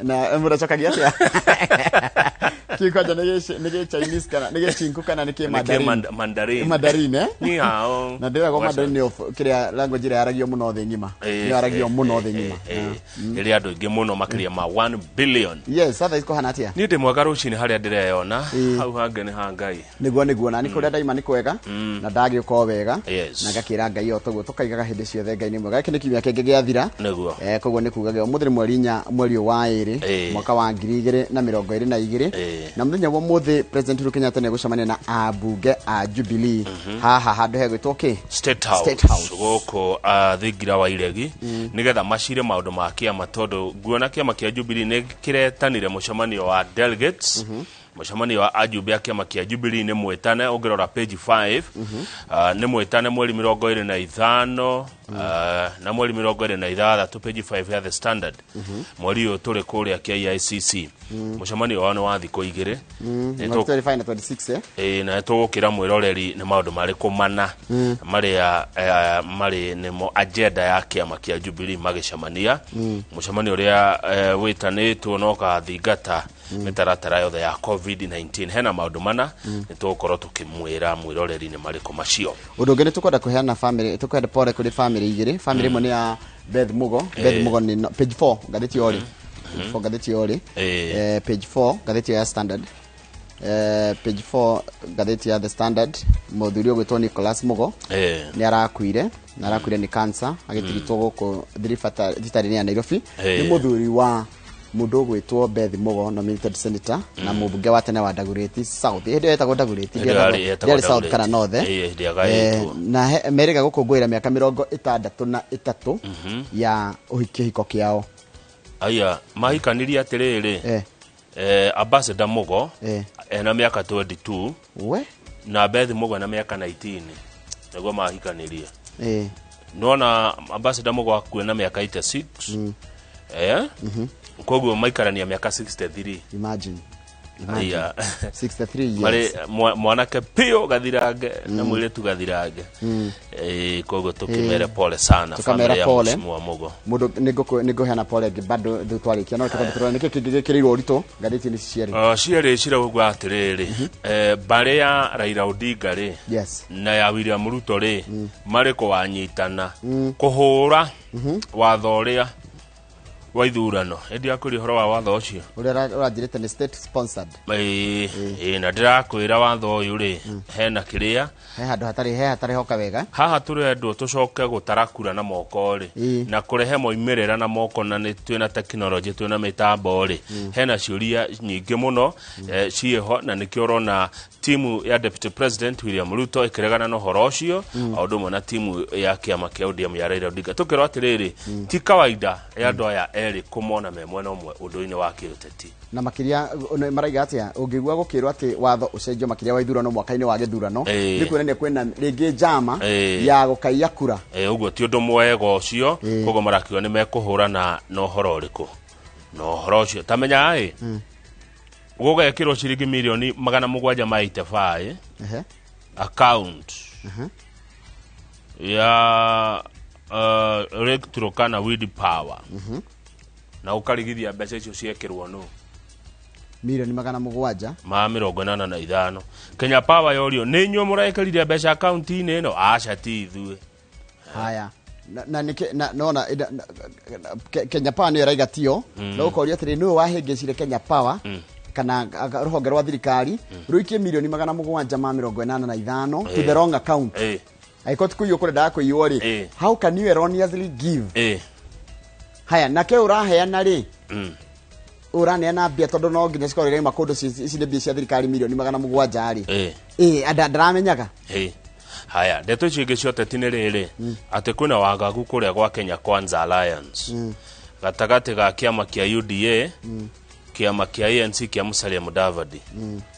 Na murachokagia atia? Kikoja nige Chinese kana nige chinku kana nige Mandarin. Mandarin eh? Ni hao. Na ndira go Mandarin of kiria language ira yaragio muno the ngima. Ni yaragio muno the ngima. Iri andu ingi muno makiria ma 1 billion. Yes, other iko hana atia? Ni ndi mwega Ruciini haria ndireyona. Hau hange ni hangai. Niguo na ni kuria daima ni kwega na ndagi uko wega na gakira ngai o toguo tukaigaga hindi ciothe ngai ni mwega. Gaki ni kimia kenge giathira. Niguo. Koguo ni kugaga umuthiri mweri 4 mweri wa 2 mwaka wa 2022 na muthenya wa muthi President Uhuru Kenyatta ne gucamania na abunge a Jubilee haha handu hegwitwo ki State House goko thingira wa iregi nigetha macire maundu ma kiama tondu nguona kiama kia Jubilee ne kiretanire mucamanio wa delegates mucamanio wa ajumbe a kiama kia Jubilee ni mwetane ungirora page 5 ni mwetane mweri 25 na mweri 26 page 5 ya the Standard mweri uyu turi kuria kia ICC mucamanio wa wa thiko igire ni 25 na 26 na tugukira mwiroreri ni maundu mariku mana mari nimo agenda ya kiama kia Jubilee magicamania mucamanio uria witanitwo no kathingata mitaratara yothe ya COVID-19 hena maundu mana nitugukorwo tukimwira mwiroreri ni mariku macio undu ungi nitukwenda kuheana family tukwenda pole kuri family igire family imwe ni ya Beth Mugo ni page 4 gatheti yori gatheti yori page 4 gatheti ya Standard page 4 gatheti ya the Standard muthuri ogwitwo Nicholas Mugo ni arakuire ni cancer agitiritwo guku thitari ya Nairobi ni muthuri wa mundu ogwitwo Beth Mugo nominated senator na mubunge wa tene wa Dagoretti South etagwo Dagoretti ya South kana North na America gukungwira miaka 63 ya uhikihiko kiao aya mahikaniria atiriri Ambassador Mugo na miaka 22 na Beth Mugo na miaka 19 nago mahikaniria nona Ambassador Mugo akuena miaka 86 koguo maikarania miaka 63 imagine 63 years mari mwanake pio gathirange na mwiretu gathirange koguo tukimere pole sana family pole Mugo mundu nigo hena pole bado twarikia no tukabitwa niki kigikiriirwo urito gatheti ni ciere cira ugwa atiriri bare ya Raila Odinga ri na ya William Ruto ri mariko wanyitana kuhura watho uria wa ithurano endi akuri horo wa watho ucio urajirite ni state sponsored na ndirakwira watho uyu ri hena kiria handu hatari hoka wega haha turendwo tucoke gutarakura na moko ri na kurehe moimerera na moko na ni twina technology twina mitambo ri hena ciuria nyingi muno cieho na nikio rona timu ya Deputy President William Ruto ikiregana no horo ucio aundu mona timu ya kiama kia ODM ya Raila Odinga tukirwa atiriri ti kawaida ya andu aya eri kumona me mwena umwe undu-ini wa kiuteti na makiria maraiga atia ungigua gukirwa ati watho ucenjio makiria wa ithurano mwaka-ini wa githurano ni kwenda kwena ringi jama ya gukaia kura uguo ti undu mwega ucio kogo marakiwa ni mekuhurana no horo uriku no horo ucio tamenya ai gugekirwo ciringi milioni 785 account ya electro kana wind power na ukarigithia mbeca icio ciekirwo no milioni 785 Kenya Power yorio ni nyu murekerire mbeca account ini no aca ti ithue haya na nona Kenya Power ni raiga tio no ukoria atiri no wahengecire Kenya Power kana ruhonge rwa thirikari ruikie milioni 785 to the wrong account aikoti kuyo kure ndako iwori how can you erroneously give haya nake uraheana ri uraneana mbia tondu no nginya cikorere makundu ici ni mbia cia thirikari milioni 700 ri ndaramenyaga haya ndeto cingi ciote tiniriri ati kuna wagagu kuria gwa Kenya Kwanza Alliance gatagati ga kiama kia UDA kiama kia ANC kia Musalia Mudavadi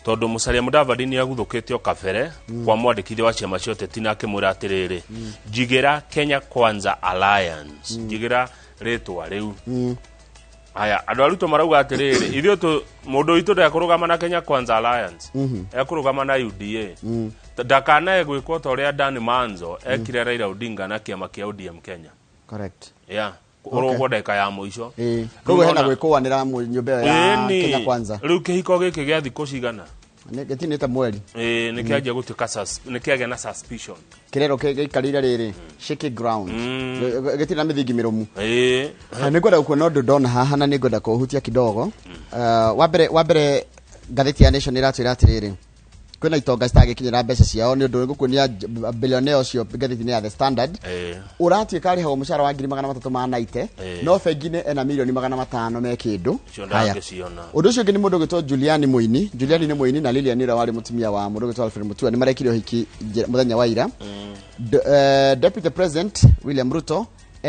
tondu Musalia Mudavadi ni aguthukitio kabere kwa mwandikithia wa ciama ciote tinake muratiriri jigira Kenya Kwanza Alliance jigira ritwa riu haya andu aruto marauga atiriri ithio tu mundu witu ndakurugama na Kenya Kwanza Alliance ekurugama na UDA ndakanae gwikwo ta uria Dani Manzo ekire Raila Odinga na kiama kia ODM Kenya correct orogo ndeka ya muico koguo hena gwikũanĩra nyũmba ya Kenya Kwanza rĩu kĩhiko gĩkĩ gĩa thikũ cigana gĩtinĩte mweri nĩ kĩanjia gũtuĩka nĩ kĩagĩa na suspicion kĩrero gĩikarĩire rĩrĩ shaky ground gĩtirĩ na mĩthingi mĩrũmu nĩ ngwenda kuona ũndũ ndona haha na nĩ ngwenda kũhutia kidogo wa mbere ngathĩti ya Nation ĩratwĩra atĩrĩrĩ kwĩna itonga citagĩkinyĩra mbeca ciao nĩ ũndũ gũkuonia billionaire ũcio ngathĩti-inĩ ya The Standard ũratuĩka arĩhagwo mũcara wa 390 no bengi-inĩ ena mirioni 500 me kĩndũ haya ũndũ ũcio ũngĩ nĩ mũndũ ũgĩtwo Juliani nĩ mũini na Lilian ũrĩa warĩ mũtumia wa mũndũ ũgĩtwo Alfred Mutua nĩ marekire ũhiki mũthenya wa ira Deputy President William Ruto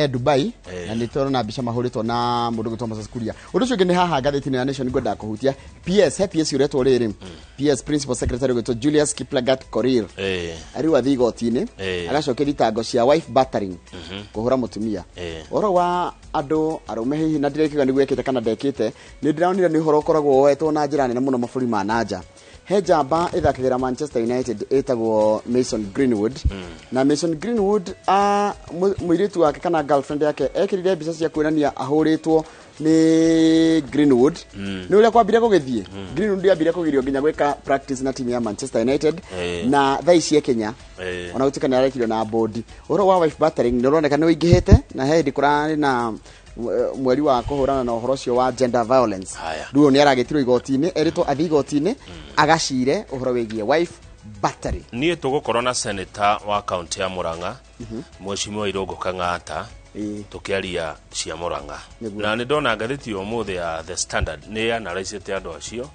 Dubai na nĩ tũrona mbica mahũrĩtwo na mũndũ ũgĩtwo Moses Kuria ũndũ ũcio ũngĩ nĩ haha ngathĩti-inĩ ya Nation ngwenda kũhutia PS ũretwo rĩrĩ PS Principal Secretary ũgĩtwo Julius Kiplagat Korir rĩu athi igoti-inĩ agacokia thitango cia wife battering kũhũra mũtumia ũhoro wa andũ arũme hihi na ndirekiuga nĩguo ekĩte kana ndekĩte nĩ ndĩraonire nĩ ũhoro ũkoragwo woetwo na njĩra nene mũno mabũrũri ma nanja he njamba ĩthakagĩra Manchester United ĩtagwo Mason Greenwood na Mason Greenwood mũirĩtu wake kana girlfriend yake ekĩrire mbica cia kuonania ahũrĩtwo nĩ Greenwood nĩ ũrĩa kwambire gũgĩthiĩ Greenwood yambire kũgirio nginya gwĩka practice na timu ya Manchester United na thaa ici Kenya ona gũtuĩka nĩ arekirio na bodi ũhoro wa wife battering nĩ ũroneka nĩ ũingĩhĩte na he hĩndĩ kũrarĩ na mweri wa kũhũrana na ũhoro ũcio wa gender violence rĩu nĩ aragĩtirwo igoti-inĩ eritwo athi igoti-inĩ agacire ũhoro wĩgiĩ wife battering niĩ tũgũkorwo na senator wa kaunti ya Murang'a Mheshimiwa Irũngũ Kang'ata tukiaria cia Murang'a na nĩ ndona ngathĩti ũmũthĩ ya The Standard nĩ analyzĩte andũ acio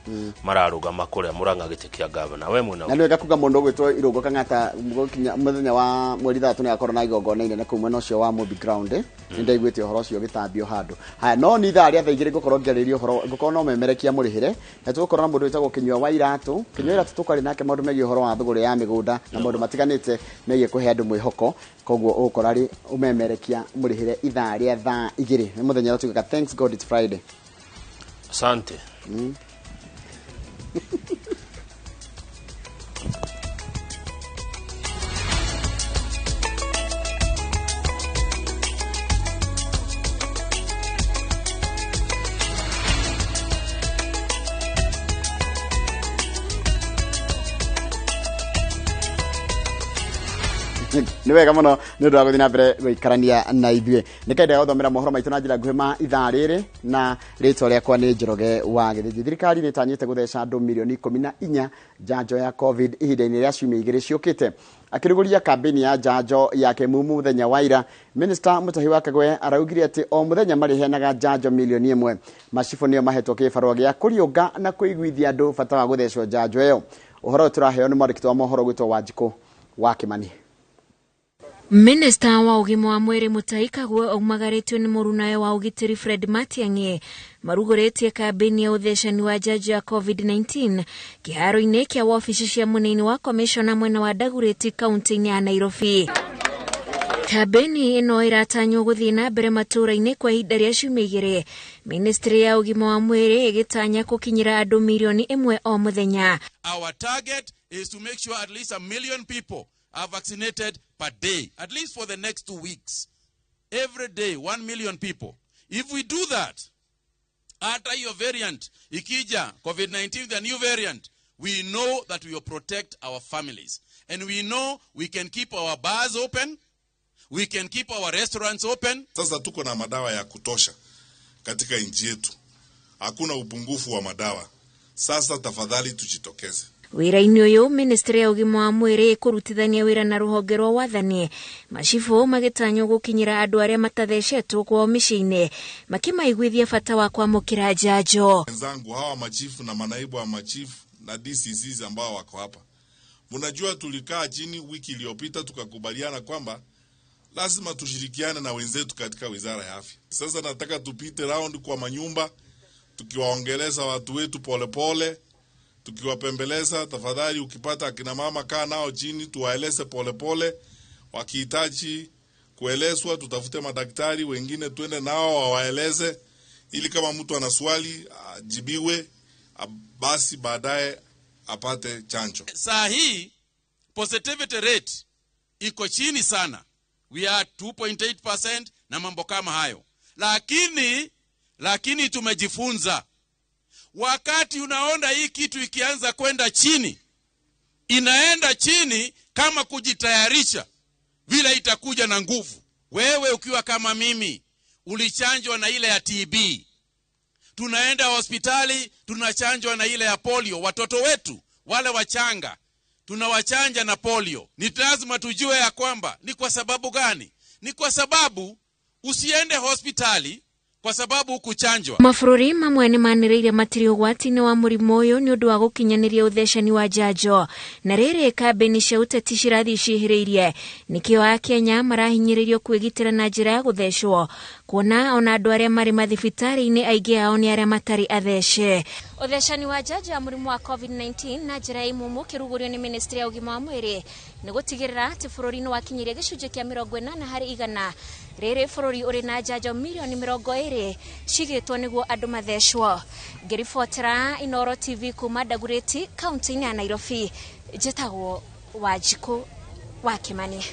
mararũgama kũrĩa Murang'a gĩtĩ kĩa governor we mwena na nĩ wega kuga mũndũ ũgwĩtwo Irũngũ Kang'ata mũthenya wa mweri 3 nĩ akorwo na igongona inene kũu mwena ũcio wa Mobi Ground nĩ ndaiguĩte ũhoro ũcio gĩtambio handũ haya no nĩ thaa rĩa thaa igĩrĩ ngũkorwo ngĩarĩria ũhoro ngũkorwo no memerekia mũrĩhĩre na tũgũkorwo na mũndũ wĩtagwo Kĩnyua wa Iratũ tũkarĩ nake maũndũ megiĩ ũhoro wa thũgũrĩ ya mĩgũnda na maũndũ matiganĩte megiĩ kũhe andũ mwĩhoko koguo ũgũkora rĩ ũmemerekia mũrĩhĩre ithaa rĩa thaa igĩrĩ nĩ mũthenya ũtuĩkaga thanks God it's Friday asante nĩ wega mũno nĩ ũndũ wa gũthiĩ na mbere gũikarania na ithuĩ nĩ kaenda gũthomera mohoro maitũ na njĩra nguhĩ ma ithaa rĩrĩ na rĩtwa rĩakwa nĩ Njoroge wa Gĩthĩnjĩ thirikari nĩ ĩtanyĩte gũtheca andũ milioni 14 njanjo ya covid ihinda-inĩ rĩa ciumia igĩrĩ ciũkĩte akĩrugũria kambĩini ya njanjo yake mumu mũthenya wa ira Minister Mutahi wa Kagwe araugire atĩ o mũthenya mariheanaga njanjo milioni 1 macibũ nĩo mahetwo kĩbarũa gĩa kũriũnga na kũiguithia andũ bata wa gũthecwo njanjo ĩyo ũhoro tũraheo nĩ mwandĩki wa mohoro gwĩtwo Wanjikũ wa Kĩmani Minister wa ũgima wa mwĩrĩ Mutahi Kagwe aumagarĩtio nĩ mũrunawe wa ũgitĩri Fred Matiang'i marugũrĩtie kambĩini ya ũthecani wa njanjo ya COVID-19 kĩharo-inĩ kĩa wabici cia mũnini wa commissioner mwena wa Dagoretti kaunti-inĩ ya Nairobi. Kambĩini ĩno ĩratanywo gũthiĩ na mbere matũũra-inĩ kwa ihinda rĩa ciumia igĩrĩ ministry ya ũgima wa mwĩrĩ ĩgĩtanya gũkinyĩra andũ milioni 1 o mũthenya. Our target is to make sure at least 1 million people are vaccinated per day, at least for the next 2 weeks. Every day, 1 million people. If we do that, after your variant, Ikija, COVID-19, the new variant, we know that we will protect our families. And we know we can keep our bars open, we can keep our restaurants open. Sasa tuko na madawa ya kutosha katika nchi yetu. Hakuna upungufu wa madawa. Sasa tafadhali tujitokeze. Wĩra-inĩ ũyũ ministry ya ũgima wa mwĩrĩ kũrutithania wĩra na rũhonge rwa wathani macibũ magĩtanywo gũkinyĩra andũ arĩa matathecetwo kwao mĩciĩ-inĩ makimaiguithia bata wa kwamũkĩra njanjo. Wenzangu hawa machifu na manaibu wa machifu na DCCs ambao wako hapa, mnajua tulikaa chini wiki iliyopita tukakubaliana kwamba lazima tushirikiane na wenzetu katika wizara ya afya. Sasa nataka tupite round kwa manyumba tukiwaongeleza watu wetu polepole tukiwapembeleza. Tafadhali ukipata akina mama kaa nao chini tuwaeleze polepole, wakihitaji kuelezwa tutafute madaktari wengine twende nao wawaeleze, ili kama mtu ana swali ajibiwe, basi baadaye apate chanjo. Saa hii positivity rate iko chini sana, we are 2.8% na mambo kama hayo, Lakini tumejifunza. Wakati unaona hii kitu ikianza kwenda chini, inaenda chini kama kujitayarisha vile itakuja na nguvu. Wewe ukiwa kama mimi ulichanjwa na ile ya TB. Tunaenda hospitali tunachanjwa na ile ya polio. Watoto wetu wale wachanga tunawachanja na polio. Ni lazima tujue ya kwamba ni kwa sababu gani? Ni kwa sababu usiende hospitali kwa sababu kuchanjwa. Mabũrũri mamwe nĩ manĩrĩire matiri ũgwati-inĩ wa mũrimũ ũyũ nĩ ũndũ wa gũkinyanĩria ũthecani wa njanjo. Na rĩrĩ kambĩini cia ũteti cirathiĩ ciĩhĩrĩirie, nĩkĩo Akenya marahinyĩrĩrio kwĩgitĩra na njĩra ya gũthecwo, kuona ona andũ arĩa marĩ mathibitarĩ-inĩ aingĩ ao nĩ arĩa matarĩ athece. Ũthecani wa njanjo ya mũrimũ wa COVID-19 na njĩra ya imumu kĩrugũrio nĩ Ministry ya ũgima wa mwĩrĩ nĩ gũtigĩrĩra atĩ bũrũri nĩ wakinyirie gĩcunjĩ kĩa 80%. Rĩrĩ bũrũri ũrĩ na njanjo milioni 20 cigĩtwo nĩguo andũ mathecwo. Ngĩribotera iNooro TV kuma Dagoretti, kaunti-inĩ ya Nairobi, njĩtagwo Wanjikũ wa Kimani.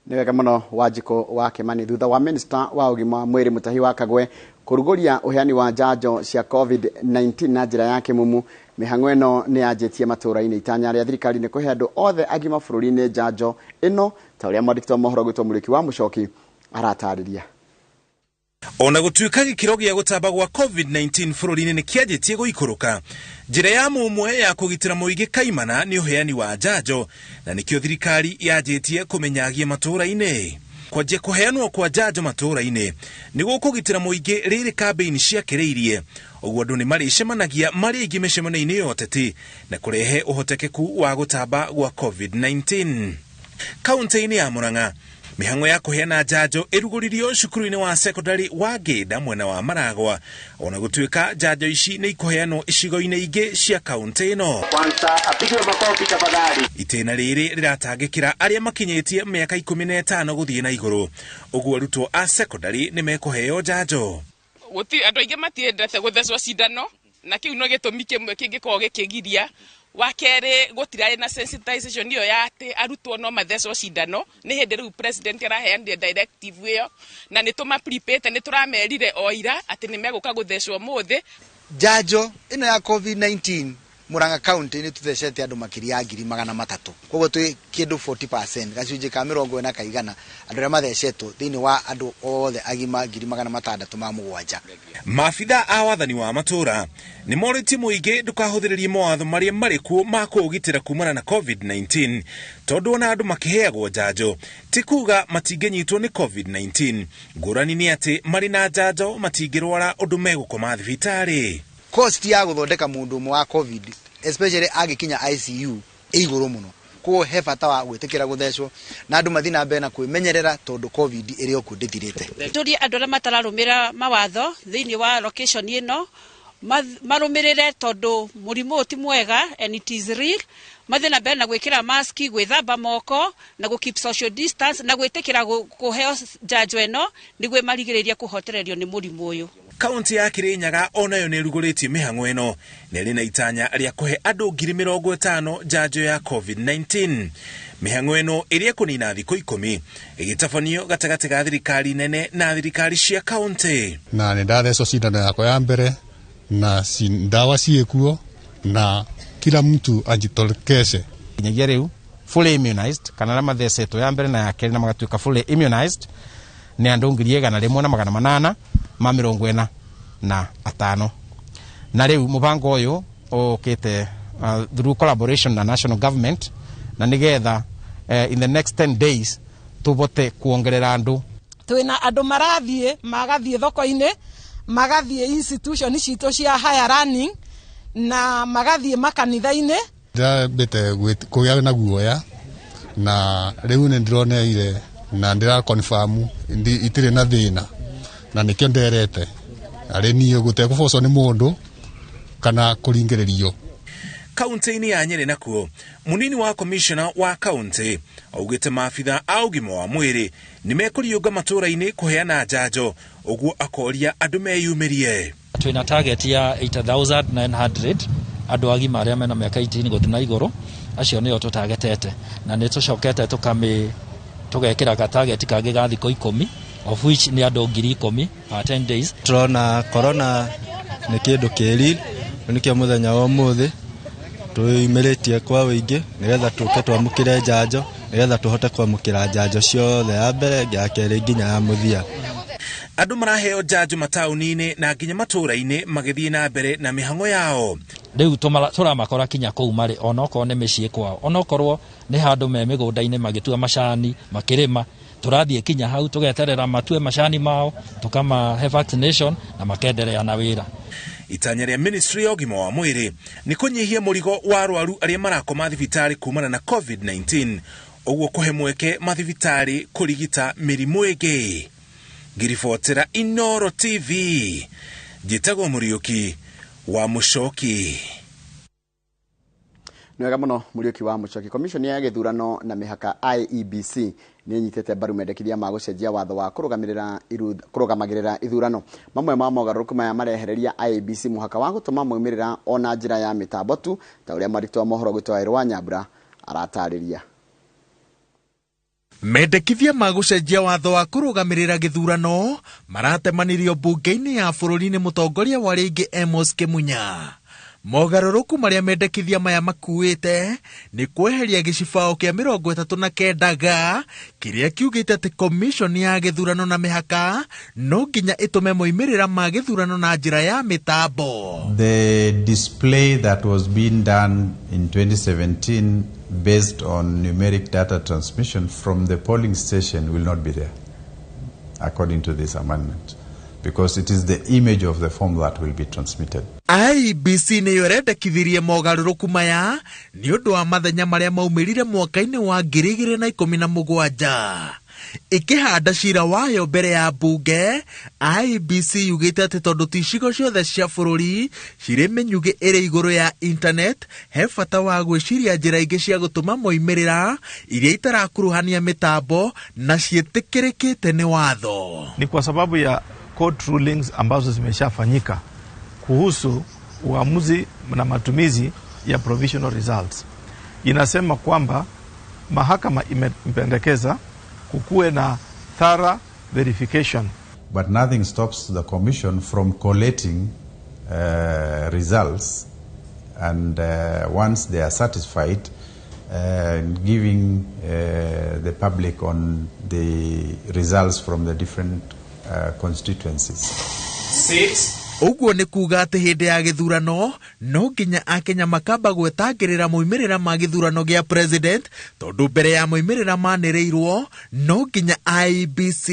Nĩ wega mũno Wanjikũ wa Kimani. Thutha wa Minister wa ũgima wa mwĩrĩ Mutahi wa Kagwe kũrugũria ũheani wa njanjo cia COVID-19 na njĩra ya kĩmumu, mĩhang'o ĩno nĩ yanjĩtie matũũra-inĩ. Itanya rĩa thirikari nĩ kũhe andũ othe agima bũrũri-inĩ njanjo ĩno, ta ũrĩa mwandĩki wa mohoro gwĩtwo Mũrĩki wa Mũchoki aratarĩria. Ona gũtuĩka gĩkĩro gĩa gũtamba gwa COVID-19 bũrũri-inĩ nĩ kĩanjĩtie gũikũrũka, njĩra ya mũmwe ya kũgitĩra mũingĩ kaimana nĩ ũheani wa njanjo, na nĩkĩo thirikari yanjĩtie kũmenyagia matũũra-inĩ. Kwanjia kũheanwo kwa njanjo matũũra-inĩ nĩguo kũgitĩra mũingĩ rĩrĩ kambĩini ciakĩrĩirie, ũguo andũ nĩ marĩcemanagia marĩ aingĩ mĩcemanio-inĩ ya ũteti na kũrehe ũhotekeku wa gũtamba gwa COVID-19. Kaunti-inĩ ya Murang'a, mĩhang'o ya kũheana njanjo ĩrugũririo cukuru-inĩ wa secondary wa Ngĩnda mwena wa Maragwa, ona gũtuĩka njanjo ici nĩ ikũheanwo icigo-inĩ ingĩ cia kaunti ĩno. Itĩna rĩrĩ rĩratangĩkĩra arĩa makinyĩtie mĩaka 15 gũthiĩ na igũrũ, ũguo arutwo a secondary nĩ mekũheo njanjo. Andũ aingĩ matiendete gũthecwo cindano, na kĩu no gĩtũmi kĩmwe kĩngĩkorwo gĩkĩgiria. Wakere gũtirarĩ na sensitization iyo ya atĩ arutwo no mathecwo cindano. Nĩ hĩndĩ rĩu president araheanire directive ĩyo, na nĩ tũmaprepare, nĩ tũramerire oira atĩ nĩ megũka gũthecwo mũthĩ. Njanjo ĩno ya COVID-19 Murang'a County nĩ tũthecete andũ makĩria 300,000. Koguo twĩ kĩndũ 40%, gacunjĩ ka 40 kaigana andũ arĩa mathecetwo thĩinĩ wa andũ othe agima 607. Maabitha a wathani wa matũũra nĩ morĩtie mũingĩ ndũkahũthĩrĩrie mawatho marĩa marĩ kuo ma kũũgitĩra kumana na COVID-19, tondũ ona andũ makĩheagwo njanjo ti kuga matingĩnyitwo nĩ COVID-19. Ngũrani nĩ atĩ marĩ na njanjo matingĩrwara ũndũ megũkoma thibitarĩ. Cost ya gũthondeka mũndũ ũmwe wa COVID, especially agĩkinya ICU, igũrũ mũno. Koguo he bata wa gwĩtĩkĩra gũthecwo na andũ mathiĩ na mbere na kwĩmenyerera tondũ COVID ĩrĩ okuo ndĩthirĩte. Tũria andũ arĩa matararũmĩra mawatho thĩinĩ wa location ĩno marũmĩrĩre tondũ mũrimũ ti mwega and it is real. Mathiĩ na mbere na gwĩkĩra mask, gwĩthamba moko na keep social distance na gwĩtĩkĩra kũheo njanjo ĩno nĩguo marigĩrĩria kũhotererio nĩ mũrimũ ũyũ. Kaunti ya Kirinyaga onayo nĩ rugũrĩtie mĩhang'o ĩno na ĩrĩ na itanya rĩa kũhe andũ 50,000 njanjo ya COVID-19. Mĩhang'o ĩno ĩrĩa kũnina thikũ 10 ĩgĩtabanio gatagatĩ ga thirikari nene na thirikari cia kaunti. Na nĩ ndathecwo cindano yakwa ya mbere na ndawa ciĩkuo na kila mtu ajitokeze. Kinyagia rĩu fully immunized kana arĩa mathecetwo ya mbere na ya kerĩ na magatuĩka fully immunized nĩ andũ 1,845. Na rĩu mũbango ũyũ ũkĩte through collaboration na national government, na nĩgetha in the next 10 days tũbote kuongerera andũ. Twĩna andũ magathiĩ thoko-inĩ, magathiĩ institution citũ cia higher learning na magathiĩ makanitha-inĩ. Ndabete kũgĩa na guoya na rĩu nĩ ndĩroneire na ndĩra confirm itirĩ na thĩna na nĩkĩo nderete arĩ niĩ gũtegũbocwo nĩ mũndũ kana kũringĩrĩrio. Kaunti-inĩ ya Nyeri nakuo munini wa commissioner wa kaunti augĩte maabitha a ũgima wa mwĩrĩ nĩ mekũriũnga matũũra-inĩ kũheana njanjo, ũguo akoria andũ meyumĩrie. Twĩna target ya 8,900 andũ agima arĩa mena mĩaka 18 gũthiĩ na igũrũ, acio nĩo tũtagetete na nĩ tũcokete tũgekĩra target kangĩ ga thikũ 10 of which ni andũ 10,000 10 days. Turona corona nĩ kĩndũ kĩril nĩkĩo mũthenya wa ũmũthĩ tũimĩrĩtie kwa wĩingĩ nĩgetha tũke twamũkĩre njanjo nĩgetha tũhote kwamũkĩra njanjo ciothe ya mbere ya kerĩ nginya ya mũthia. Andũ maraheo njanjo mataũni-inĩ na nginya matũũra-inĩ magĩthiĩ na mbere na mĩhang'o yao. Rĩu tũramakora kinya kũu marĩ onokorwo nĩ mĩciĩ kwao, onokorwo nĩ handũ me mĩgũnda-inĩ magĩtua macani makĩrĩma, tũrathiĩ kinya hau tũgeterera matue macani mao tukamahe vaccination na makenderea na wĩra. Itanya rĩa Ministry ya Ũgima wa Mwĩrĩ nĩ kũnyihia mũrigo wa arwaru arĩa marakoma thibitarĩ kumana na COVID-19, ũguo kũhe mweke mathibitarĩ kũrigita mĩrimũ ĩngĩ. Ngiribotera iNooro TV, njĩtagwo Mũriũki wa Mũcoki. Nĩ wega mũno Mũriũki wa Mũcoki. Komishoni ya gĩthurano na mĩhaka IEBC nĩ nyitĩte mbaru mendekithia ma gũcenjia watho wa kũrũgamagĩrĩra ithurano. Mamwe ma mogarũrũku maya marehereria IEBC mũhaka wa gũtũma moimĩrĩra ona njĩra ya mĩtambo tu, ta ũrĩa mwandĩki wa mohoro gwĩtwo Wa Nyambura aratarĩria. Mendekithia ma gũcenjia watho wa kũrũgamĩrĩra gĩthurano maratemanirio mbunge-inĩ ya bũrũri nĩ mũtongoria wa rĩngĩ Amos Kĩmunya. Mogarũrũku marĩa mendekithia maya makuĩte nĩ kweheria gĩcibao kĩa 39 kĩrĩa kiugĩte atĩ komishoni ya gĩthurano na mĩhaka no nginya ĩtũme moimĩrĩra ma gĩthurano na njĩra ya mĩtambo. The display that was being done in 2017 based on numeric data transmission from the polling station will not be there, according to this amendment, because it is the image of the form that will be transmitted. IEBC nĩ yorendekithirie mogarũrũku maya nĩ ũndũ wa mathenya marĩa maumĩrire mwaka-inĩ wa 2017. Ikĩhanda cira wayo mbere ya mbunge, IEBC yugĩte atĩ tondũ ti icigo ciothe cia bũrũri cirĩ mĩnyugĩ ĩrĩ igũrũ ya internet, he bata wa gwĩciria njĩra ingĩ cia gũtũma moimĩrĩra iria itarakuruhania mĩtambo na ciĩtĩkĩrĩkĩte nĩ watho. Ni kwa sababu ya court rulings ambazo zimeshafanyika kuhusu uamuzi na matumizi ya provisional results. Inasema kwamba mahakama imependekeza kukuwe na thorough verification. But nothing stops the commission from collating results, and once they are satisfied, giving the public on the results from the different constituencies. 6. Ũguo nĩ kuuga atĩ hĩndĩ ya gĩthurano no nginya Akenya makamba gwetangĩrĩra moimĩrĩra ma gĩthurano gĩa president, tondũ mbere ya moimĩrĩra manĩrĩirwo no nginya IEBC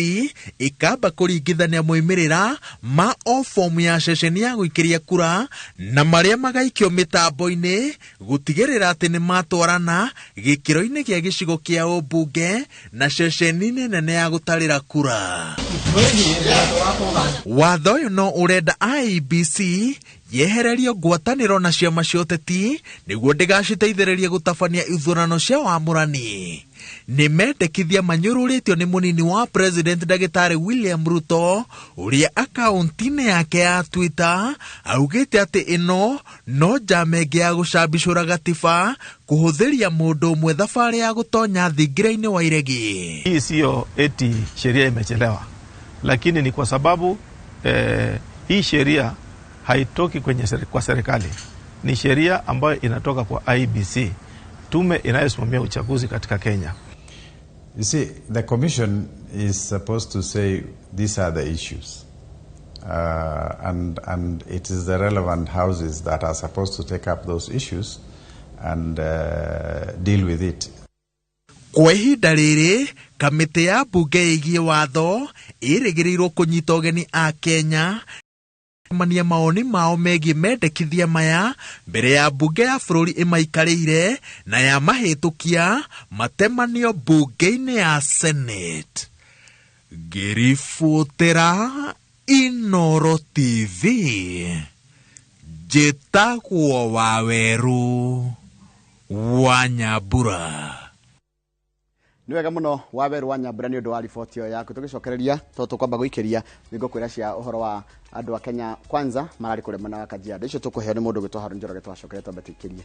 ikamba kũringithania moimĩrĩra ma o fomu ya ceceni ya gũikĩria kura na marĩa magaikio mĩtambo-inĩ gũtigĩrĩra atĩ nĩ matwarana gĩkĩro-inĩ gĩa gĩcigo kĩa ũmbunge na ceceni-inĩ nene ya gũtarĩra kura. Watho ũyũ no ũrenda IEBC yehererio ngwatanĩro na ciama cia ũteti nĩguo ndĩgaciteithĩrĩrie gũtabania ithurano cia wamũrani. Nĩ mendekithia manyũrũrĩtio nĩ mũnini wa president Ndagĩtarĩ William Ruto, ũrĩa akaunti-inĩ yake ya Twitter augĩte atĩ ĩno no njama ĩngĩ ya gũcambicũra gatiba kũhũthĩria mũndũ ũmwe thabarĩ ya gũtonya thingira-inĩ wa iregi. Hii siyo eti sheria imechelewa, lakini ni kwa sababu hii sheria haitoki kwa serikali. Ni sheria ambayo inatoka kwa IEBC, tume inayosimamia uchaguzi katika Kenya. You see, the commission is supposed to say these are the issues, and it is the relevant houses that are supposed to take up those issues and deal with it. Kwa ihinda rĩrĩ, kamĩtĩ ya mbunge ĩgiĩ watho ĩrĩgĩrĩirwo kũnyita ũgeni a Kenya mania maoni mao megiĩ mendekithia maya mbere ya mbunge ya bũrũri ĩmaikarĩire na ya mahĩtũkia matemanio mbunge-inĩ ya Senate. Ngiribotera iNooro TV, njĩtagwo Waweru wa Nyambura. Nĩ wega mũno Waweru wa Nyambura nĩ ũndũ wa riboti ĩyo yaku. Tũgĩcokereria tũkwamba gũikĩria nĩguo kwĩra cia ũhoro wa andũ a Kenya kwanza mararĩ kũremana wa Kajiado. Icio tũkũheo nĩ mũndũ gwĩtwo Harun Njoroge, twacokere twambe tũikĩrie.